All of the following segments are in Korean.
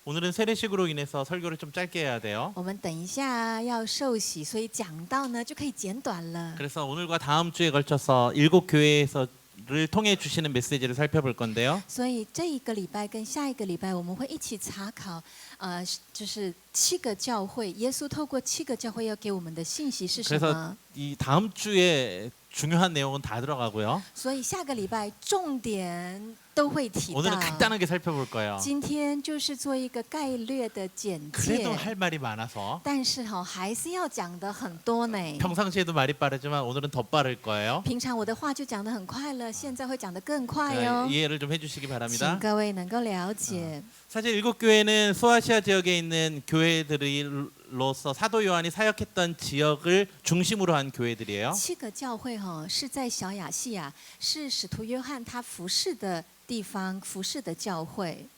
오늘은 세례식으로 인해서 설교를 좀 짧게 해야 돼요. 我们等一下要受洗，所以讲道呢就可以简短了。 그래서 오늘과 다음 주에 걸쳐서 7교회에서를 통해 주시는 메시지를 살펴볼 건데요. 所以这一个礼拜跟下一个礼拜，我们会一起查考，就是7个教会，耶稣透过7个教会要给我们的信息是什 그래서 么？ 이 다음 주에 중요한 내용은 다 들어가고요. 所以下个礼拜重点都会提 오늘은 到。 간단하게 살펴볼 거예요. 今天就是做一个概略的简 그래도 介， 할 말이 많아서 但是还是要讲的很多呢。 평상시에도 말이 빠르지만 오늘은 더 빠를 거예요. 平常我的话就讲得很快了，现在会讲得更快 그러니까 哦。 이해를 좀 해주시기 请 바랍니다. 各位能够了解。 사실 7교회는 소아시아 지역에 있는 교회들로서 사도 요한이 사역했던 지역을 중심으로 한 교회들이에요. 7个教会是在小亚细亚，是使徒约翰他服侍的地方，服侍的教会。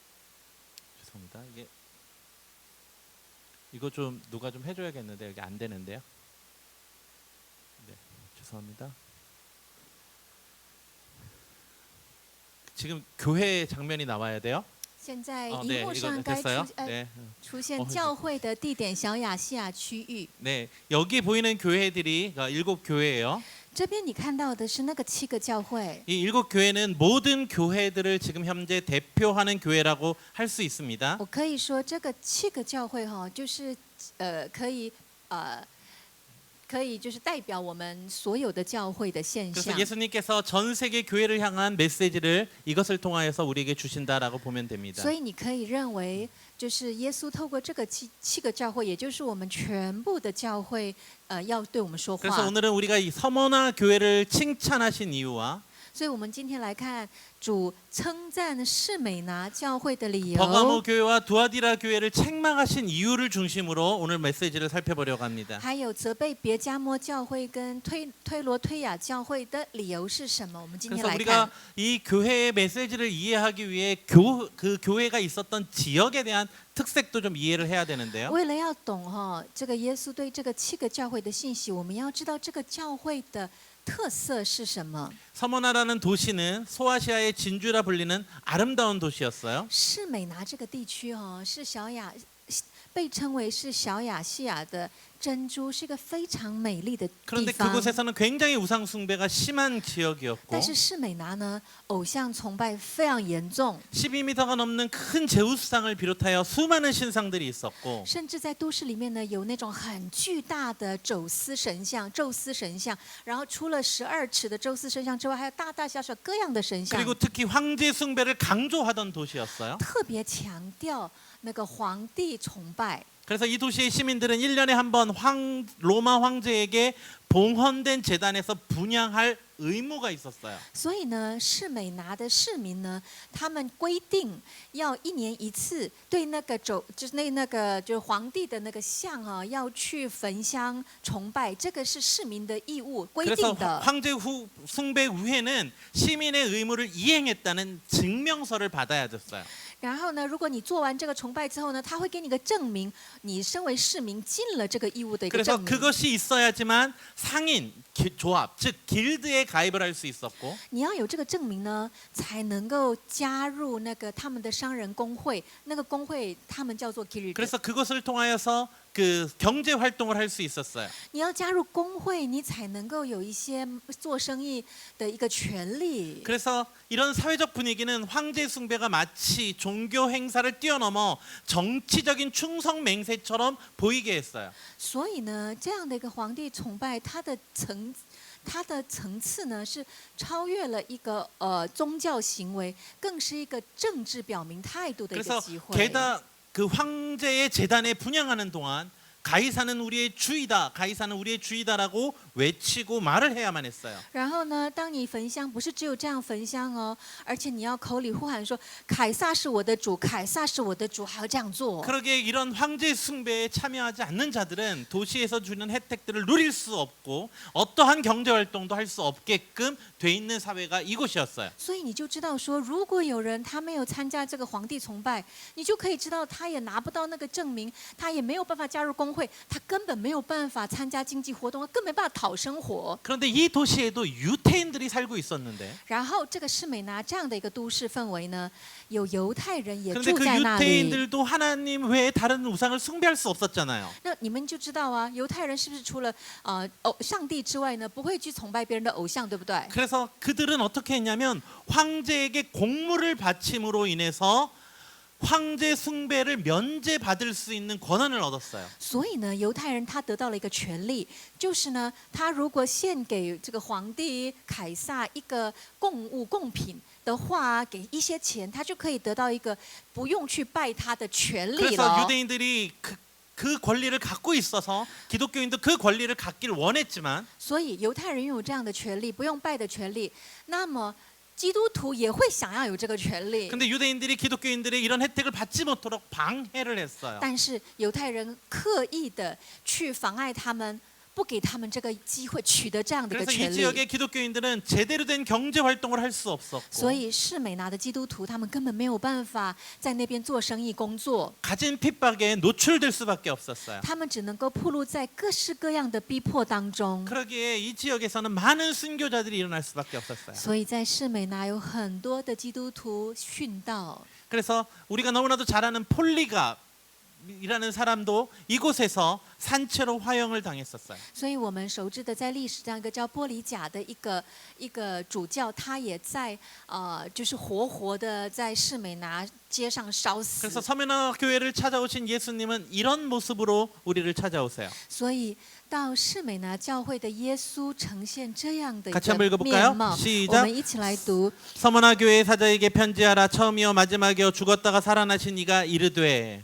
죄송합니다. 이거 좀 누가 좀 해줘야겠는데 여기 안 되는데요. 네, 죄송합니다. 지금 교회 장면이 나와야 돼요. 现在 네, 荧幕 이거 上该 됐어요. 出네, 出现教会的地点小亚细亚区域。 네, 여기 보이는 교회들이 7교회예요. 这边你看到的是那个7个教会， 이 7교회는 모든 교회들을 지금 현재 대표하는 교회라고 할 수 있습니다. 我可以说这个7个教会就是可以就是代表我们所有的教会的现 그래서 象。 예수님께서 전 세계 교회를 향한 메시지를 이것을 통하여서 우리에게 주신다라고 보면 됩니다. 所以你可以认为，就是耶稣透过这个七个教会，也就是我们全部的教会，要对我们说 그래서 话。 오늘은 우리가 이 서머나 교회를 칭찬하신 이유와 所以我们今天来看主称赞士美拿教会的理由， 버가모 교회와 두아디라 교회를 책망하신 이유를 중심으로 오늘 메시지를 살펴보려고 합니다. 还有责备别加摩教会跟推罗推雅教会的理由是什么？我们今天 그래서 来 우리가 看。 이 교회의 메시지를 이해하기 위해 그 교회가 있었던 지역에 대한 특색도 좀 이해를 해야 되는데요. 为了要懂这个耶稣对这个7个教会的信息，我们要知道这个教会的特色是什么。 서머나라는 도시는 소아시아의 진주라 불리는 아름다운 도시였어요. 士美拿这个地区是被称为是小亚细亚的珍珠，是一个非常美丽的地 그런데 方。 그곳에서는 굉장히 우상 숭배가 심한 지역이었고 但是士美拿呢，偶像崇拜非常严重， 12m가 넘는 큰 제우스상을 비롯하여 수많은 신상들이 있었고 甚至在都市里面呢，有那种很巨大的宙斯神像，然后除了12尺的宙斯神像之外，还有大大小小各样的神像， 그리고 특히 황제 숭배를 강조하던 도시였어요. 特别强调那个皇帝崇拜。 그래서 이 도시의 시민들은 1년에 한 번 로마 황제에게 봉헌된 재단에서 분향할 의무가 있었어요. 所以呢，士美拿的市民呢，他们规定要1年1次对那个就是皇帝的那个像要去焚香崇拜，这个是市民的义务规 그래서 定的。 황제 숭배 후에는 시민의 의무를 이행했다는 증명서를 받아야 됐어요. 然后呢，如果你做完这个崇拜之后呢，他会给你个证明，你身为市民尽了这个义务的一个 그래서 证明。 그것이 있어야지만 상인 조합 즉 길드에 가입을 할 수 있었고 你要有这个证明呢，才能够加入那个他们的商人工会。那个工会他们叫做 guild。 그래서 그것을 통하여서 그 경제 활동을 할 수 있었어요. 你要加入工会，你才能够有一些做生意的一个权利。 그래서 이런 사회적 분위기는 황제 숭배가 마치 종교 행사를 뛰어넘어 정치적인 충성 맹세처럼 보이게 했어요. 所以呢，这样的一个皇帝崇拜，它的层次呢是超越了一个宗教行为，更是一个政治表明态度的一 그래서 个机会。 게다가 그 황제의 재단에 분양하는 동안 가이사는 우리의 주이다, 가이사는 우리의 주이다라고 외치고 말을 해야만 했어요. 然后呢，当你焚香，不是只有这样焚香哦，而且你要口里呼喊说：“凯撒是我的主，凯撒是我的主。”还要这样做。 그러기에 이런 황제 숭배에 참여하지 않는 자들은 도시에서 주는 혜택들을 누릴 수 없고 어떠한 경제 활동도 할 수 없게끔 돼 있는 사회가 이곳이었어요. 所以你就知道说，如果有人他没有参加这个皇帝崇拜，你就可以知道他也拿不到那个证明，他也没有办法加入工会，他根本没有办法参加经济活动，他更没办法讨生活。 그런데 이 도시에도 유태인들이 살고 있었는데 然后这个士美拿这样的一个都市氛围呢，有犹太人也 그런데 住 그 在那里。 유태인들도 하나님 외에 다른 우상을 숭배할 수 없었잖아요. 那你们就知道啊，犹太人是不是除了上帝之外呢，不会去崇拜别人的偶像，对不对？ 그래서 그들은 어떻게 했냐면 황제에게 공물을 바침으로 인해서 황제 숭배를 면제받을 수 있는 권한을 얻었어요. 所以呢，犹太人他得到了一个权利，就是呢，他如果献给这个皇帝凯撒一个贡物贡品的话，给一些钱，他就可以得到一个不用去拜他的权利 그래서 了。 유대인들이 그 권리를 갖고 있어서 기독교인도 그 권리를 갖기를 원했지만 所以犹太人拥有这样的权利，不用拜的权利，那么基督徒也会想要有这个权利。 근데 유대인들이 기독교인들의 이런 혜택을 받지 못하도록 방해를 했어요. 但是犹太人刻意的去妨碍他们，不给他们这个机会取得这样的一个 그래서 이 权利。 지역의 기독교인들은 제대로 된 경제 활동을 할 수 所 없었고 以士美拿的基督徒，他们根本没有办法在那边做生意工作， 가진 핍박에 노출될 수밖에 없었어요. 他们只能够暴露在各式各样的逼迫当中。 그러기에 이 지역에서는 많은 순교자들이 일어날 수밖에 없었어요. 所以在士美拿有很多的基督徒殉道。 그래서 우리가 너무나도 잘 아는 폴리갑이라는 사람도 이곳에서 산채로 화형을 당했었어요. 所以我们熟知的，在历史上一个叫波里甲的一个主教，他也在就是活活的在士美拿街上烧死。 그래서 서면화 교회를 찾아오신 예수님은 이런 모습으로 우리를 찾아오세요. 所以到士美拿教会的耶稣呈现这样的一 같이 한번 个 읽어볼까요? 面貌，我 시작. 们一起来读。 서머나 교회 사자에게 편지하라. 처음이요 마지막이요 죽었다가 살아나신 이가 이르되.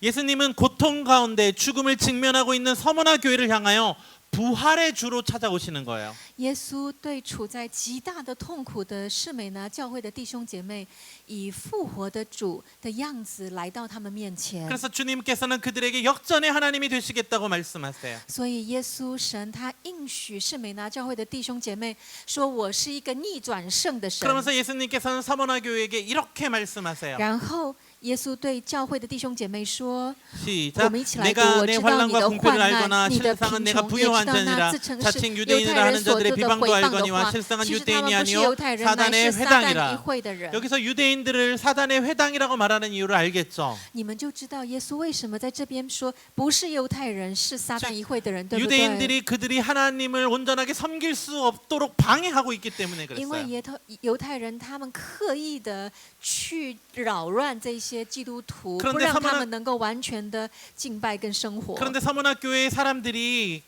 예수님은 고통 가운데 죽음을 직면하고 있는 서머나 교회를 향하여 부활의 주로 찾아오시는 거예요. 耶稣对处在极大的痛苦的士美拿教会的弟兄姐妹，以复活的主的样子来到他们面前。 그래서 주님께서는 그들에게 역전의 하나님이 되시겠다고 말씀하세요. 所以耶稣神他应许士美拿教会的弟兄姐妹说：“我是一个逆转胜的神。” 그러면서 예수님께서는 서머나 교회에게 이렇게 말씀하세요. 然后耶稣对教会的弟兄姐妹说：“ 시작. 我们一起来读。 내가 我 내 知道你 환난과 的 공표를 患 알거나 难，你的 실상은 贫 내가 穷，也知 부유한 道那 자니라. 自称是 자칭 犹 유대인이라 太人 하는 所做 자들의 的 비방도 毁谤的 알거니와 话。 실상은 其实他 유대인이 们不是犹 아니요 太人，乃 사단의 是撒旦议 회당이라. 会的人。 여기서 유대인들을 사단의 회당이라고 말하는 이유를 알겠죠. 你们就知道耶稣为什么在这边说不是犹太人，是撒旦议会的人，对不对？ 유대인들이 그들이 하나님을 온전하게 섬길 수 없도록 방해하고 있기 때문에 因为 그랬어요. 犹太人他们刻意的去扰乱这些基督徒， 그런데 不让 서머나 他们能够完全的敬拜跟生活。 그런데 서문학교의 사람들이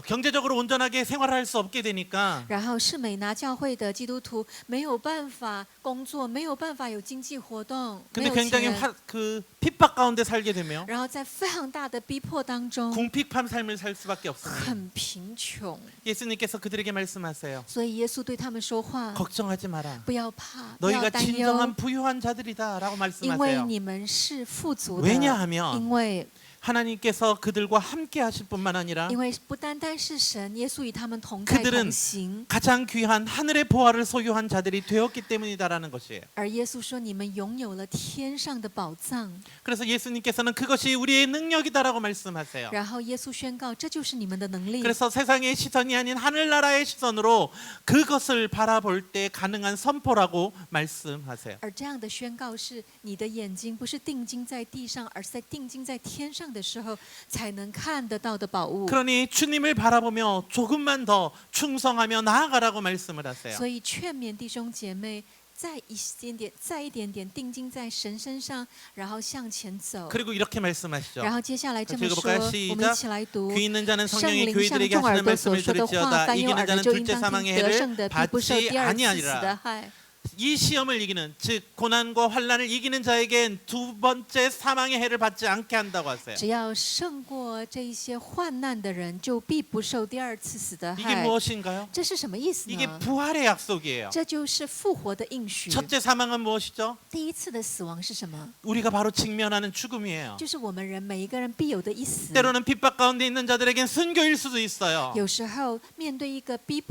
경제적으로 온전하게 생활할 수 없게 되니까 然后士美拿教会的基督徒没有办法工作，没有办法有经济活动，没 근데 有 굉장히 钱， 그 핍박 가운데 살게 되며 然后在非常大的逼迫当中， 궁핍한 삶을 살 수밖에 없습니다. 很贫穷。 예수님께서 그들에게 말씀하세요. 所以耶稣对他们说话： 걱정하지 마라. 不要怕，不要 너희가 担忧， 진정한 부유한 자들이다라고 因为 말씀하세요. 你们是富足的。 왜냐하면 因为 하나님께서 그들과 함께 하실 뿐만 아니라 因为不单单是神，耶稣与他们同在 그들은 同行。 가장 귀한 하늘의 보화를 소유한 자들이 되었기 때문이다라는 것이에요. 而耶稣说：“你们拥有了天上的宝藏。 그래서 예수님께서는 그것이 우리의 능력이다라고 말씀하세요. 然后耶稣宣告：“这就是你们的能力。 그래서 세상의 시선이 아닌 하늘나라의 시선으로 그것을 바라볼 때 가능한 선포라고 말씀하세요. 而这样的宣告是，你的眼睛不是定睛在地上，而是在定睛在天上的时候才能看得到的宝物。 그러니 주님을 바라보며 조금만 더 충성하며 나아가라고 말씀을 하세요. 所以劝勉弟兄姐妹，再一点点定睛在神身上，然后向前走。 그리고 이렇게 말씀하시죠. 然后接下来这么 같이 说， 읽어볼까요? 我们一起来读。 귀 있는 자는 圣 성령이 灵向 교회들에게 众耳 하시는 朵所 말씀을 说的话， 들을지어다. 凡有 이기는 耳的 자는 就应 둘째 当听， 사망의 得 해를 胜的必不受 받지 第二次死 아니하리라. 的害。 이 시험을 이기는 즉 고난과 환난을 이기는 자에겐 두 번째 사망의 해를 받지 않게 한다고 하세요. 只要胜过这一些患难的人，就必不受第二次死的 이게 害。 무엇인가요? 这是什么意思 이게 呢？ 부활의 약속이에요. 这就是复活的应许。 첫째 사망은 무엇이죠? 第一次的死亡是什么？ 우리가 바로 직면하는 죽음이에요. 就是我们人每一个人必有的一死。 때로는 핍박 가운데 있는 자들에겐 순교일 수도 있어요. 有时候面对一个被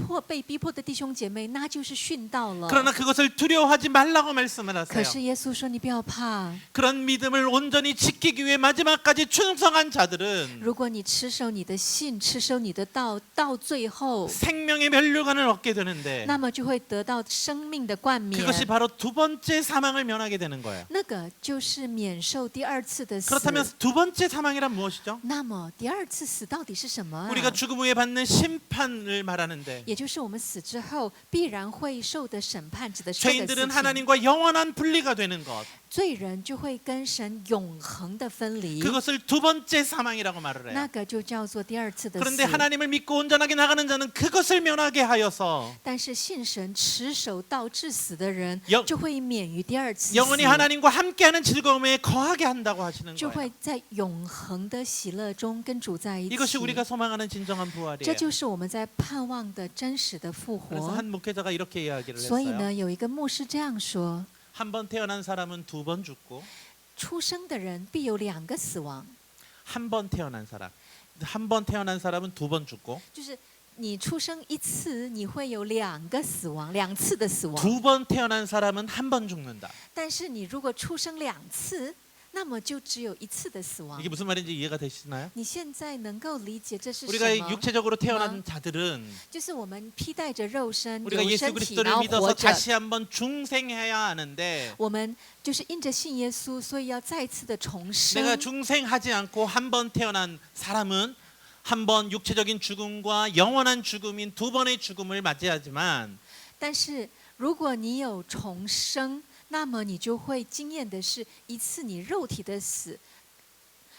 逼迫的弟兄姐妹，那就是殉道了。 그러나 그것을 두려워하지 말라고 말씀을 可 하세요. 是耶稣说：“你不要怕， 그런 믿음을 온전히 지키기 위해 마지막까지 충성한 자들은 如果你持守你的信，持守你的道，到最后， 생명의 면류관을 얻게 되는데 那么就会得到生命的冠冕。 그것이 바로 두 번째 사망을 면하게 되는 거예요. 那个就是免受第二次的死。 그렇다면 두 번째 사망이란 무엇이죠? 那么第二次死到底是什么啊？ 우리가 죽음 후에 받는 심판을 말하는데 也就是我们死之后必然会受的审判，指的受的事 죄인들은 情。 하나님과 영원한 분리가 되는 것, 罪人就会跟神永恒的分离， 그것을 두 번째 사망이라고 말을 那 해요. 个就叫做第二次的 그런데 死。 하나님을 믿고 온전하게 나가는 자는 그것을 면하게 하여서 但是信神持守到致死的人 영 ，就会免于第二次死， 영원히 하나님과 함께하는 즐거움에 거하게 한다고 하시는 就 거예요. 会在永恒的喜乐中跟主在一 이것이 起。 우리가 소망하는 진정한 这 부활이에요. 就是我们在盼望的真实的复 그래서 活。 한 목회자가 이렇게 이야기를 所以 했어요. 呢，有一个牧师这样说： 한 번 태어난 사람은 두 번 죽고 出生的人必有两个死亡， 한 번 태어난 사람은 두 번 죽고 就是你出生一次，你会有两个死亡，两次的死亡。 두 번 태어난 사람은 한 번 죽는다. 但是你如果出生两次，那么就只有一次的死亡 이게 。 무슨 말인지 이해가 되시나요? 你现在能够理解这是 우리가 什么？ 육체적으로 태어난 자들은 就是我们披戴着肉身， 우리가 有 예수 身体， 그리스도를 然后 믿어서 活着。 다시 한번 중생해야 하는데 我们就是因着信耶稣，所以要再次的重 내가 生。 중생하지 않고 한 번 태어난 사람은 한 번 육체적인 죽음과 영원한 죽음인 두 번의 죽음을 맞이하지만 但是如果你有重生，那么你就会经验的是一次你肉体的死。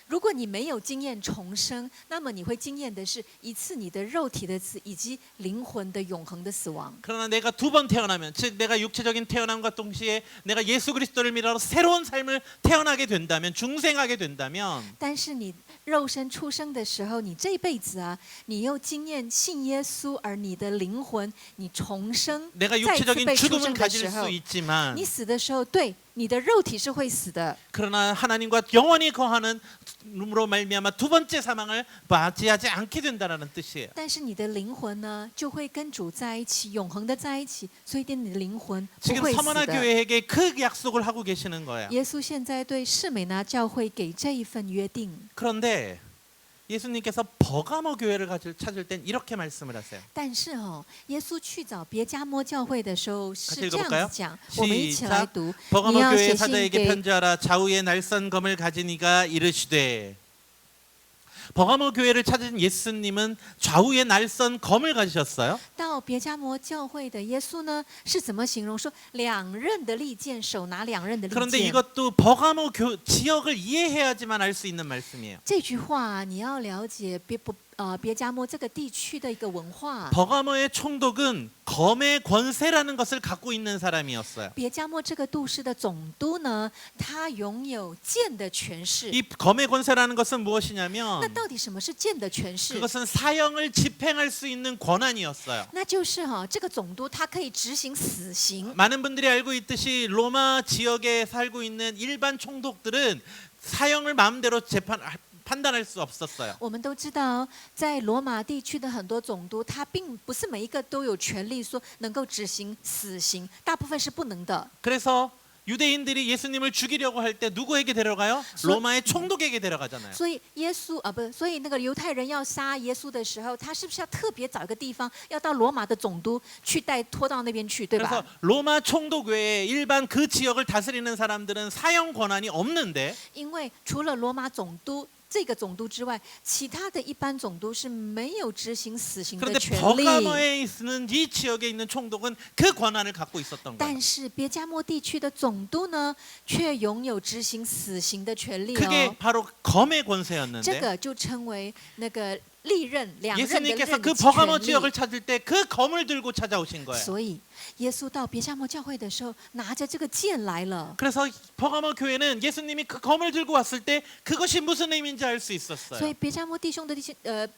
如果你没有经验重生，那么你会经验的是一次你的肉体的死，以及灵魂的永恒的死亡。 그러나 내가 두 번 태어나면 즉 내가 육체적인 태어남과 동시에 내가 예수 그리스도를 믿어 새로운 삶을 태어나게 된다면 중생하게 된다면 但是你肉身出生的时候，你这辈子啊，你又经验信耶稣，而你的灵魂，你重生， 내가 再次 육체적인 被出 죽음은 生的 가질 时 수 候， 있지만 你死的时候，对你的肉体是会死的， 그러나 하나님과 영원히 거하는 룸으로 말미암아 두 번째 사망을 맞이하지 않게 된다는 뜻이에요. 但是你的灵魂呢，就会跟主在一起，永恒的在一起，所以你的灵魂不 지금 会死 서머나 的。 교회에게 그 약속을 하고 계시는 거예요. 耶稣现在对士美拿教会给这一份约定， 그런데 예수님께서 버가모 교회를 찾을 땐 이렇게 말씀을 하세요. 但是耶稣去找别加摩教会的时候 같이 是这样 읽어볼까요? 子讲，我们一起来 시작. 读。 버가모 你要 교회 写信 사자에게 给 편지하라. 좌우에 날선 검을 가진 이가 이르시되 버가모 교회를 찾은 예수님은 좌우에 날선 검을 가지셨어요. 到别加摩教会的耶稣呢，是怎么形容说两刃的利剑，手拿两刃的利 그런데 剑？ 이것도 버가모 지역을 이해해야지만 알 수 있는 말씀이에요. 这句话你要了解别加摩这个地区的一个文化。 버가모의 총독은 검의 권세라는 것을 갖고 있는 사람이었어요. 别加摩这个都市的总督呢，他拥有剑的权势。 이 검의 권세라는 것은 那 무엇이냐면 到底什么是剑的权势？ 그것은 사형을 집행할 수 있는 권한이었어요. 那就是这个总督他可以执行死刑。 많은 분들이 알고 있듯이 로마 지역에 살고 있는 일반 총독들은 사형을 마음대로 판단할 수 없었어요. 我们都知道，在罗马地区的很多总督，他并不是每一个都有权利说能够执行死刑，大部分是不能的。 그래서 유대인들이 예수님을 죽이려고 할 때 누구에게 데려가요? 로마의 총독에게 데려가잖아요. 所以耶稣不，所以那个犹太人要杀耶稣的时候，他是不是要特别找一个地方，要到罗马的总督去拖到那边去，对 그래서 吧？ 로마 총독 외에 일반 그 지역을 다스리는 사람들은 사형 권한이 없는데 因为除了罗马总督这个总督之外，其他的一般总督是没有执行死刑的 그런데 权利。 버가모에 있는 이 지역에 있는 총독은 그 권한을 갖고 있었던 거예요. 但是别加摩地区的总督呢，却拥有执行死刑的权利 그게 哦。 바로 검의 这 권세였는데 个就称为那个利刃两刃的 예수님께서 刃 그 버가모 权 지역을 利。 찾을 때 그 검을 들고 찾아오신 거예요. 所以耶稣到别加摩教会的时候，拿着这个剑来了。 그래서 버가모 교회는 예수님이 그 검을 들고 왔을 때 그것이 무슨 의미인지 알 수 所以 있었어요. 别加摩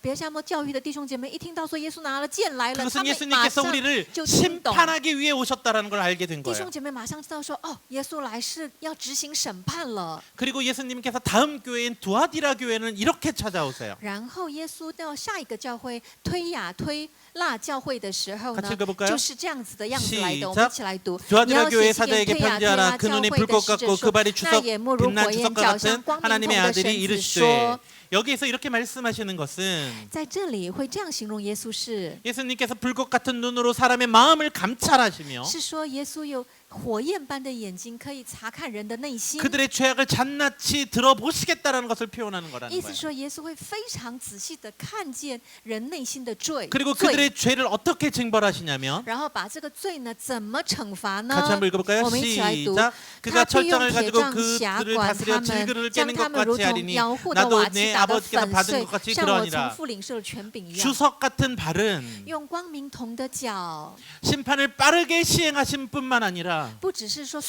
别加摩教育的弟兄姐妹一听到说耶稣拿了剑来了，他 그것은 们马 예수님께서 上 우리를 就听懂。 심판하기 위해 오셨다라는 걸 알게 된 弟 거예요. 兄姐妹马上知道说，哦，耶稣来是要执行审判了。 그리고 예수님께서 다음 교회인 두아디라 교회는 이렇게 찾아오세요. 然后耶稣到下一个教会推雅推辣教会的时候 같이 呢 읽어볼까요 ，就是这样子的样子来的。 시작 我们一起来读。 두아디라 你 교회 要写信给 사자에게 推雅推 편지하라. 拉 그 教 눈이 会的 불꽃 使者 같고 说 그 발이 那 주석 眼目如 빛난 火焰， 주석과 脚像 같은 光明同 하나님의 的 아들이 神子 이르시되 说， 여기에서 이렇게 말씀하시는 것은 在这里会这样形容耶稣是， 예수님께서 불꽃 같은 눈으로 사람의 마음을 감찰하시며 是说耶稣有火焰般的眼睛，可以查看人的内心。 그들의 죄악을 낱낱이 들어보시겠다라는 것을 표현하는 거라는 意思 거예요. 说，耶稣会非常仔细的看见人内心的罪， 그리고 罪 그들의 죄를 어떻게 징벌하시냐면 然后把这个罪呢怎么惩罚 같이 呢？ 한번 읽어볼까요? 我们一起来读。 시작. 他 그가 必用 철장을 铁 가지고 杖辖 그들을 管 다스려 他们， 질그릇을 将 깨는 他 것 们如 같이 同 하리니 窑户的 나도 瓦器 내 打得 아버지께서 粉 받은 碎， 것 같이 像我从 그러니라. 父领受的权柄一样。 주석 같은 발은 用光明铜的脚， 심판을 빠르게 시행하신 뿐만 아니라 不只是说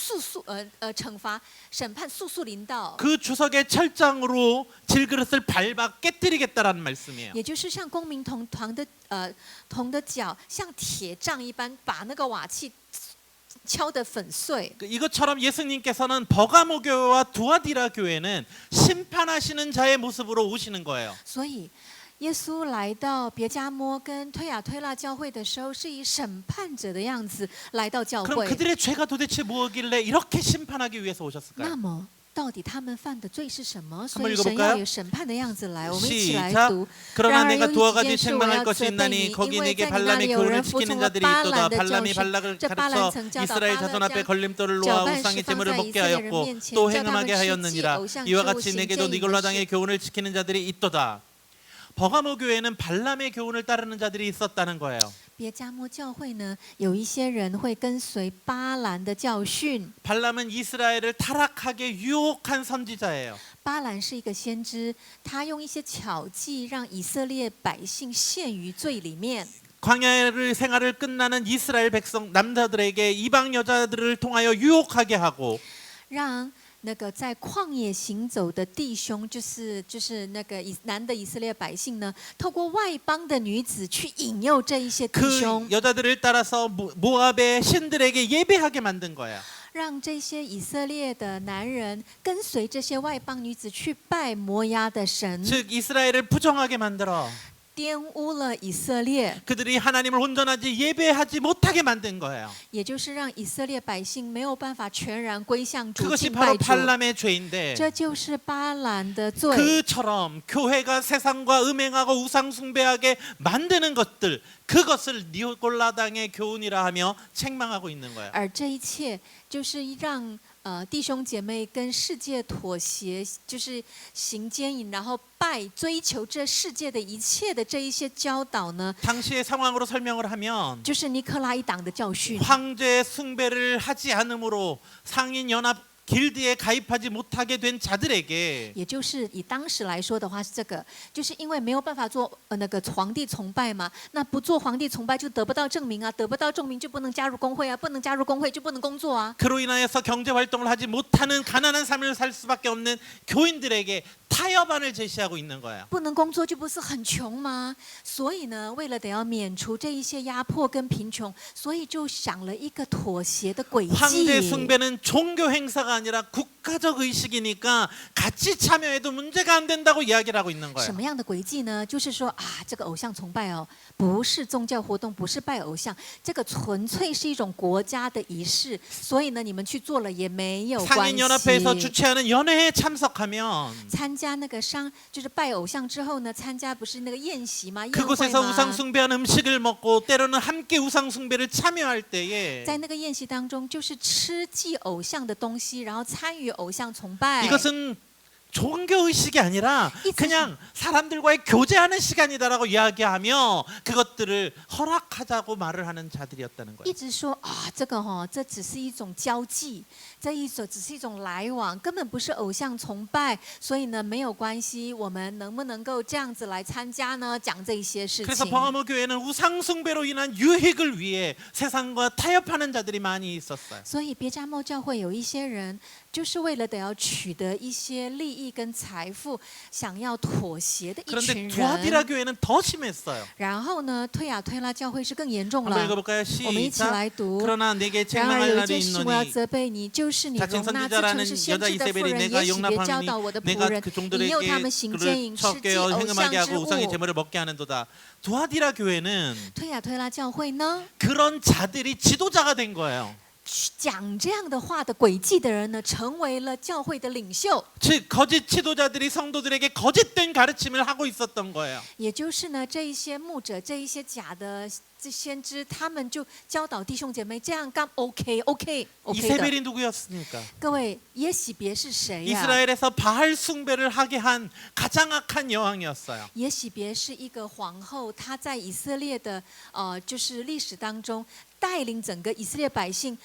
惩罚审判速速临到， 그 주석의 철장으로 질그릇을 밟아 깨뜨리겠다라는 말씀이에요. 也就是像光明铜的脚，像铁杖一般，把那个瓦器敲得粉碎。 이것처럼 예수님께서는 버가모 교회와 두아디라 교회는 심판하시는 자의 모습으로 오시는 거예요. 所以，耶稣来到别加摩跟推雅推拉教会的时候，是以审判者的样子来到教 그럼 会。 그들의 죄가 도대체 뭐길래 이렇게 심판하기 위해서 那 오셨을까요? 么，到底他们犯的罪是什么？所 한번 以 읽어볼까요 神要有审判的样子来，我们一起来 시작. 读。 그러나 然而 내가 有 두어 一 가지 件事我 책망할 要 것이 责备 있나니 你，因 거기 为 내게 在你那 발람의 里有 교훈을 人服 지키는 从了 자들이 巴 있도다. 兰的教 발람이 训。 발락을 这巴兰 가르쳐 曾教导 이스라엘 巴 자손 勒 앞에 将 걸림돌을 搅 놓아 拌 우상의 释放 제물을 在以 먹게 色列人 하였고 面前， 또 叫他们 행음하게 吃祭 하였느니라. 偶像 이와 之物， 같이 行 내게도 奸淫的 니골라당의 事。 교훈을 지키는 자들이 있도다. 버가모 교회는 발람의 교훈을 따르는 자들이 있었다는 거예요. 别加摩教会呢，有一些人会跟随巴兰的教训。 발람은 이스라엘을 타락하게 유혹한 선지자예요. 巴兰是一个先知，他用一些巧计让以色列百姓陷于罪里面。 광야를 생활을 끝나는 이스라엘 백성 남자들에게 이방 여자들을 통하여 유혹하게 하고 让那个在旷野行走的弟兄，就是那个男的以色列百姓呢，透过外邦的女子去引诱这一些弟 그 兄， 여자들을 따라서 모압의 신들에게 예배하게 만든 거야. 让这些以色列的男人跟随这些外邦女子去拜摩押的神， 즉 이스라엘을 부정하게 만들어 玷污了以色列， 그들이 하나님을 온전하지 예배하지 못하게 만든 거예요. 也就是让以色列百姓没有办法全然归向主 그것이 敬 바로 拜主。 발람의 죄인데 这就是巴兰的罪。 그처럼 교회가 세상과 음행하고 우상 숭배하게 만드는 것들 그것을 니골라당의 교훈이라 하며 책망하고 있는 거예요. 而这一切就是让弟兄姐妹跟世界妥协，就是行奸淫，然后追求这世界的一切的这一些教导呢， 당시의 상황으로 설명을 하면 就是尼克拉一党的教训。 황제 숭배를 하지 않으므로 상인 연합 길드에 가입하지 못하게 된 자들에게 也就是以当时来说的话是这个，就是因为没有办法做那个皇帝崇拜嘛，那不做皇帝崇拜就得不到证明啊，得不到证明就不能加入工会啊，不能加入工会就不能工作啊。 그로 인하여서 경제 활동을 하지 못하는 가난한 삶을 살 수밖에 없는 교인들에게 타협안을 제시하고 있는 거예요. 不能工作就不是很穷吗？所以呢，为了得要免除这一些压迫跟贫穷，所以就想了一个妥协的轨 황제 迹。 숭배는 종교 행사가 아니라 국가적 의식이니까 같이 참여해도 문제가 안 된다고 이야기를 하고 있는 什 거예요. 么样的轨迹呢？就是说啊，这个偶像崇拜哦，不是宗教活动，不是拜偶像，这个纯粹是一种国家的仪式，所以呢，你们去做了也没有关 상인 연합회에서 系。 주최하는 연회에 참석하면 参加那个就是拜偶像之后呢，参加不是那个宴席吗？宴会 그곳에서 吗？ 우상 숭배한 음식을 먹고 때로는 함께 우상 숭배를 참여할 때에 在那个宴席当中，就是吃祭偶像的东西，然后参与偶像崇拜。 이것은 종교 의식이 아니라 이것은- 그냥 사람들과의 교제하는 시간이다라고 이야기하며 그것들을 허락하자고 말을 하는 자들이었다는 一 거예요. 直说啊，这个这只是一种交际，只是一种来往，根本不是偶像崇拜，所以呢没有关系，我们能不能够这样子来参加呢？讲这一些事 그래서 情。 버가모 교회는 우상 숭배로 인한 유익을 위해 세상과 타협하는 자들이 많이 있었어요. 所以别加莫教会有一些人，就是为了得要取得一些利益跟财富想要妥协的一 그런데 群 두아디라 人。 교회는 더 심했어요. 然后呢，推雅推拉教会是更严重 한번 了。 읽어볼까요? 我们一起 시작. 来读。 그러나 내게 然而 책망할 有一 날이 件事我要 있노니 责备你，就是你 자칭 容纳自称 선지자라는 是先 여자 知的妇 이세벨이 人， 내가 也许别教导 용납하니 我的仆 내가 人， 그 引诱他 종들에게 们行 그를 奸淫、吃祭 척게어 偶 행음하게 像 하고 之 우상의 物。 제물을 먹게 하는도다. 두아디라 교회는 推雅推拉教会呢， 그런 자들이 지도자가 된 거예요. 讲这样的话的诡计的人呢，成为了教会的领袖。 즉 거짓 지도자들이 성도들에게 거짓된 가르침을 하고 있었던 거예요. 也就是呢，这一些牧者，这一些假的这先知，他们就教导弟兄姐妹这样干 OK 的。 이세벨이 누구였습니까? 各位，耶洗别是谁呀、 이스라엘에서 바알 숭배를 하게 한 가장 악한 여왕이었어요. 耶洗别是一个皇后，她在以色列的就是历史当中带领整个以色列百姓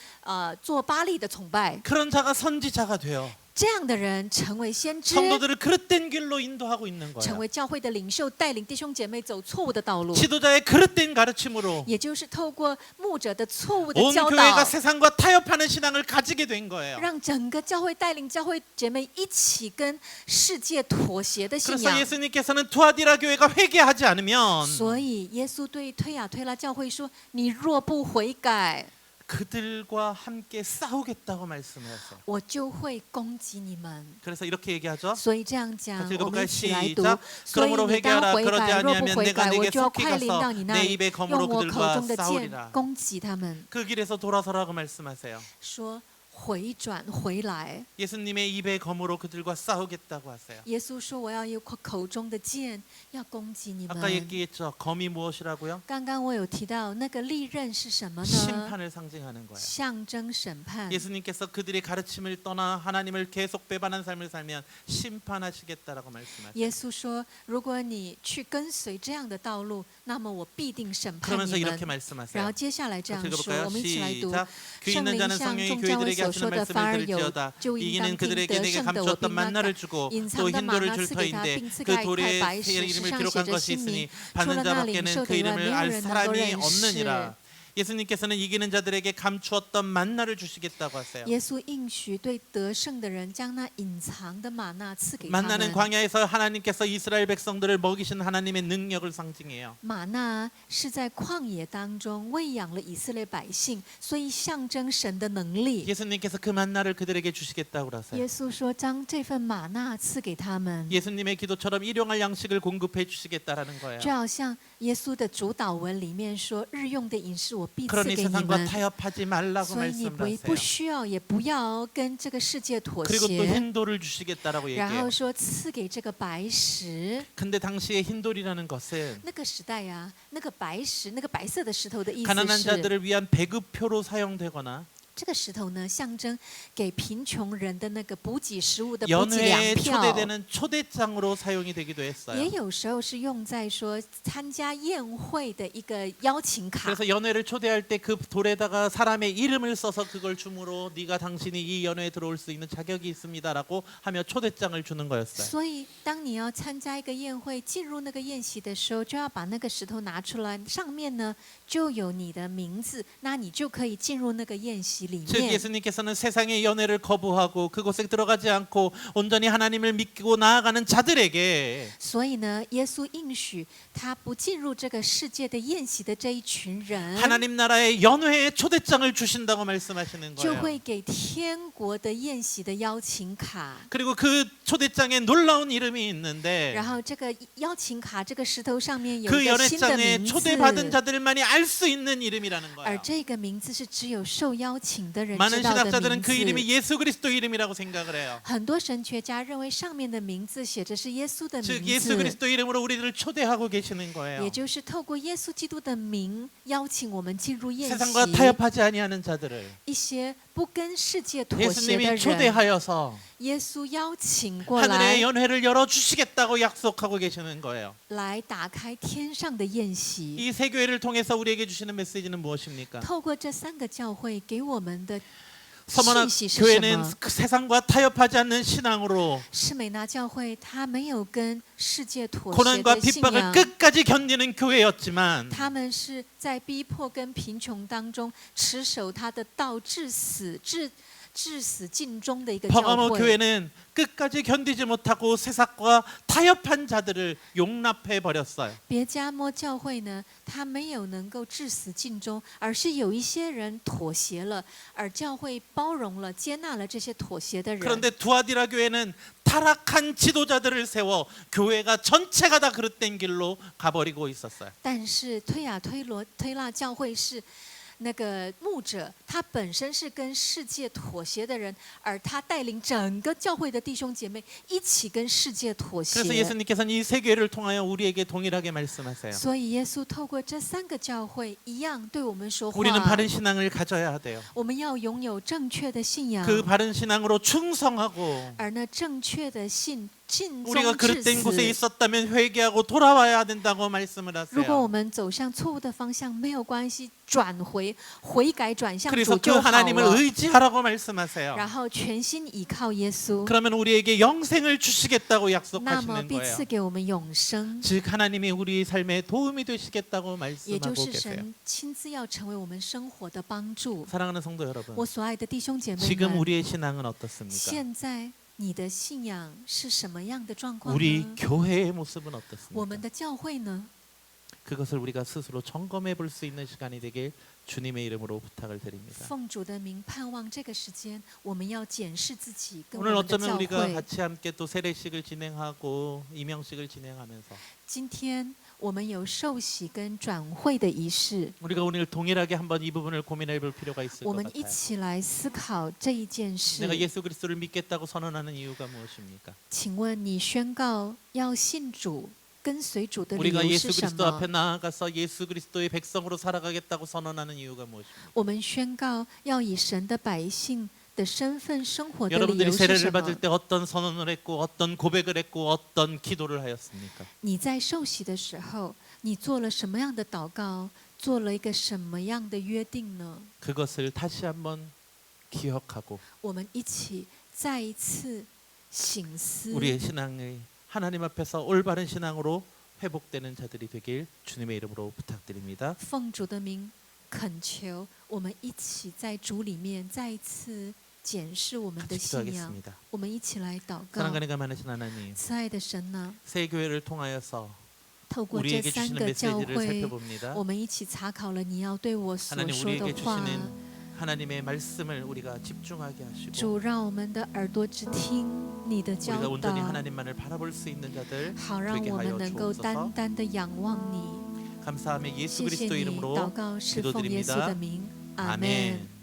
做巴力的崇拜。 그런 자가 선지자가 돼요. 这样的人成为先知， 성도들을 그릇된 길로 인도하고 있는 成 거예요. 为教会的领袖，带领弟兄姐妹走错误的道路。 지도자의 그릇된 가르침으로 也就是透过牧者的错误的 온 教 교회가 导， 세상과 타협하는 신앙을 가지게 된 거예요. 让整个教会带领教会姐妹一起跟世界妥协的信 그래서 仰。 예수님께서는 두아디라 교회가 회개하지 않으면 所以耶稣对推雅推拉教会说：“你若不悔改， 그들과 함께 싸우겠다고 말씀하셨어요. 我就会攻击你们。” 그래서 이렇게 얘기하죠. 所以这样讲， 같이 我们 읽어볼까요? 一起来读。 시작. 所以 그러므로 你当 회개하라. 悔 그러지 改，若不 아니하면 悔 내가 改，我 네게 就要 속히 快临 가서 到你那 내 里， 입의 用 검으로 我口 그들과 中的剑 싸우리라. 攻击他们， 그 길에서 돌아서라고 말씀하세요. 说回转回来。 예수님의 입의 검으로 그들과 싸우겠다고 하세요. 耶稣说：“我要用口中的剑，要攻击你 아까 们。” 얘기했죠. 검이 무엇이라고요? 刚刚我有提到那个利刃是什么呢？ 심판을 상징하는 거예요. 象征审判。 예수님께서 그들의 가르침을 떠나 하나님을 계속 배반한 삶을 살면 심판하시겠다라고 말씀하세요. 耶稣说：“如果你去跟随这样的道路，那么我必定审判 그러면서 你 이렇게 们。” 말씀하세요. 然后接下来这样 같이 说， 읽어볼까요? 我们一起来读。 시작. 귀 圣 있는 灵 자는 像 성령이 众教会 교회들에게 所 하시는 说的，凡 말씀을 而有 들을지어다. 就应当 이기는 听 그들에게 得 내게 胜的，我 감추었던 必拿 만나를 주고 隐 또 藏的玛 흰돌을 纳 줄 赐给他， 터인데 并赐 그 给他一块 돌에 白 새 石，石 이름을 上写 기록한 着 것이 新名。 있으니 除了 받는 那领 자밖에는 受 그 的以外， 이름을 没有 알 人能够 사람이 认识。 없느니라. 예수님께서는 이기는 자들에게 감추었던 만나를 주시겠다고 하세요. 耶稣应许对得胜的人将那隐藏的玛纳赐给他 만나는 们。 광야에서 하나님께서 이스라엘 백성들을 먹이신 하나님의 능력을 상징해요. 玛纳是在旷野当中喂养了以色列百姓，所以象征神的能力。 예수님께서 그 만나를 그들에게 주시겠다고 그러세요. 耶稣说：“将这份玛纳赐给他们。” 예수님의 기도처럼 일용할 양식을 공급해 주시겠다라는 거예요. 就好像耶稣的主祷文里面说：“日用的饮食我必赐 그러니 给你 세상과 们。” 타협하지 말라고 所以你 말씀을 不 하세요. 需要，也不要跟这个世界妥 그리고 또 协。 흰돌을 주시겠다라고 然 얘기해요. 后说赐给这个白石。 근데 당시에 흰돌이라는 것은 那个时代呀、那个白石，那个白色的石头的意思 가난한 是， 자들을 위한 배급표로 사용되거나 这个石头呢，象征给贫穷人的那个补给食物的补给粮 연회에 票。 초대되는 초대장으로 사용이 되기도 也 했어요. 有时候是用在说参加宴会的一个邀请卡。 그래서 연회를 초대할 때 그 돌에다가 사람의 이름을 써서 그걸 주므로 네가 당신이 이 연회에 들어올 수 있는 자격이 있습니다라고 하며 초대장을 주는 거였어요. 所以，当你要参加一个宴会、进入那个宴席的时候，就要把那个石头拿出来，上面呢就有你的名字，那你就可以进入那个宴席里 즉 面。 예수님께서는 세상의 연회를 거부하고 그곳에 들어가지 않고 온전히 하나님을 믿고 나아가는 자들에게 所以呢，耶稣应许他不进入这个世界的宴席的这一群人， 하나님 나라의 연회의 초대장을 주신다고 말씀하시는 就 거예요. 会给天国的宴席的邀请卡。 그리고 그 초대장에 놀라운 이름이 있는데 然后这个邀请卡，这个石头上面有 그 一个新的 연회장에 名字， 초대받은 자들만이 알 수 있는 이름이라는 而 거예요. 这个名字是只有受邀请的人 많은 知道的 신학자들은 名 그 이름이 字。 예수 그리스도 이름이라고 생각을 해요. 很多神学家认为上面的名字写着是耶稣的 즉 名 예수 字， 그리스도 이름으로 우리를 초대하고 계시는 也 거예요. 就是透过耶稣基督的名邀请我们进入宴 세상과 席。 타협하지 아니하는 자들을 一些不跟世界妥协的 예수님이 人， 초대하여서 耶稣邀请过 하늘의 来， 연회를 열어 주시겠다고 약속하고 계시는 거예요. 来打开天上的宴席。 이 세 교회를 통해서 우리에게 주시는 메시지는 무엇입니까? 透过这三个教会给我们的 서머나 信息是什 교회는 么？ 그 세상과 타협하지 않는 신앙으로 士美拿教会，他没有跟世界妥协 고난과 的信 핍박을 仰， 끝까지 견디는 교회였지만 他们是在逼迫跟贫穷当中持守他的道至死，至死尽忠的一个 버가모 教会。 교회는 끝까지 견디지 못하고 세상과 타협한 자들을 용납해 버렸어요. 别加摩教会呢，他没有能够至死尽忠，而是有一些人妥协了，而教会包容了、接纳了这些妥协的人。 그런데 두아디라 교회는 타락한 지도자들을 세워 교회가 전체가 다 그릇된 길로 가버리고 있었어요. 但是推拉教会是那个牧者，他本身是跟世界妥协的人，而他带领整个教会的弟兄姐妹一起跟世界妥协。 그래서 예수님께서는 이 세 교회를 통하여 우리에게 동일하게 말씀하세요. 所以耶稣透过这三个教会一样对我们说话。 우리는 바른 신앙을 가져야 돼요. 我们要拥有正确的信仰， 그 바른 신앙으로 충성하고 而那正确的信尽 우리가 忠至 그릇된 곳에 死。 있었다면 회개하고 돌아와야 된다고 말씀을 如果我 하세요. 们走向错误的方向，没有关系，悔改转向 그래서 主 그 就好 하나님을 了。 의지하라고 말씀하세요. 然后全心倚靠耶稣， 그러면 우리에게 영생을 주시겠다고 那么 약속하시는 必 거예요. 赐给我们永生。 즉 하나님이 우리 삶에 도움이 되시겠다고 也就 말씀하고 是 계세요. 神亲自要成为我们生活的帮助。 사랑하는 성도 여러분, 我所爱的弟兄姐妹 지금 们， 우리의 신앙은 어떻습니까? 现在你的信仰是什么样的状况 우리 呢？ 교회의 모습은 我 어떻습니까? 们的教会呢？ 그것을 우리가 스스로 점검해 볼 수 있는 시간이 되길 주님의 이름으로 부탁을 드립니다. 奉主的名，盼望这个时间，我们要检视自己跟我 오늘 们的 어쩌면 教 우리가 会。 같이 함께 또 세례식을 진행하고 임명식을 진행하면서 今天我们有受洗跟转会的仪式， 우리가 오늘 동일하게 한번 이 부분을 고민해 볼 필요가 있을 我 것 们一 같아요. 起来思考这一件事。 내가 예수 그리스도를 믿겠다고 선언하는 이유가 무엇입니까? 请问你宣告要信主、跟随主的理 우리가 由 예수 是什 그리스도 앞에 么？ 나아가서 예수 그리스도의 백성으로 살아가겠다고 선언하는 이유가 무엇입니까? 我们宣告要以神的百姓的身份生活的理 여러분들이 由是 세례를 什 받을 么？ 때 어떤 선언을 했고 어떤 고백을 했고 어떤 기도를 하였습니까? 你在受洗的时候，你做了什么样的祷告？做了一个什么样的约定呢？ 그것을 다시 한번 기억하고 我们一起再一次省思， 우리의 신앙이 하나님 앞에서 올바른 신앙으로 회복되는 자들이 되길 주님의 이름으로 부탁드립니다. 奉主的名恳求，我们一起在主里面再一次检视我们的 같이 信仰。 기도하겠습니다. 我们一起来祷告。 사랑하니까 많으신 하나님, 慈爱的神呢， 새 교회를 통하여서 透过这 우리에게 三 주시는 个教 메시지를 会， 살펴봅니다. 我们一起查考了你要对我所 하나님 说的 우리에게 话。 주시는 하나님의 말씀을 우리가 집중하게 하시고 主，让我们的耳朵只听你的 우리가 教 온전히 导， 하나님만을 바라볼 수 있는 자들 好让 되게 我们 하여 能够 주옵소서. 单单的仰望你。 감사하며 예수 谢谢 그리스도 你，祷 이름으로 告是奉耶稣的 기도드립니다. 名，阿 아멘. 门。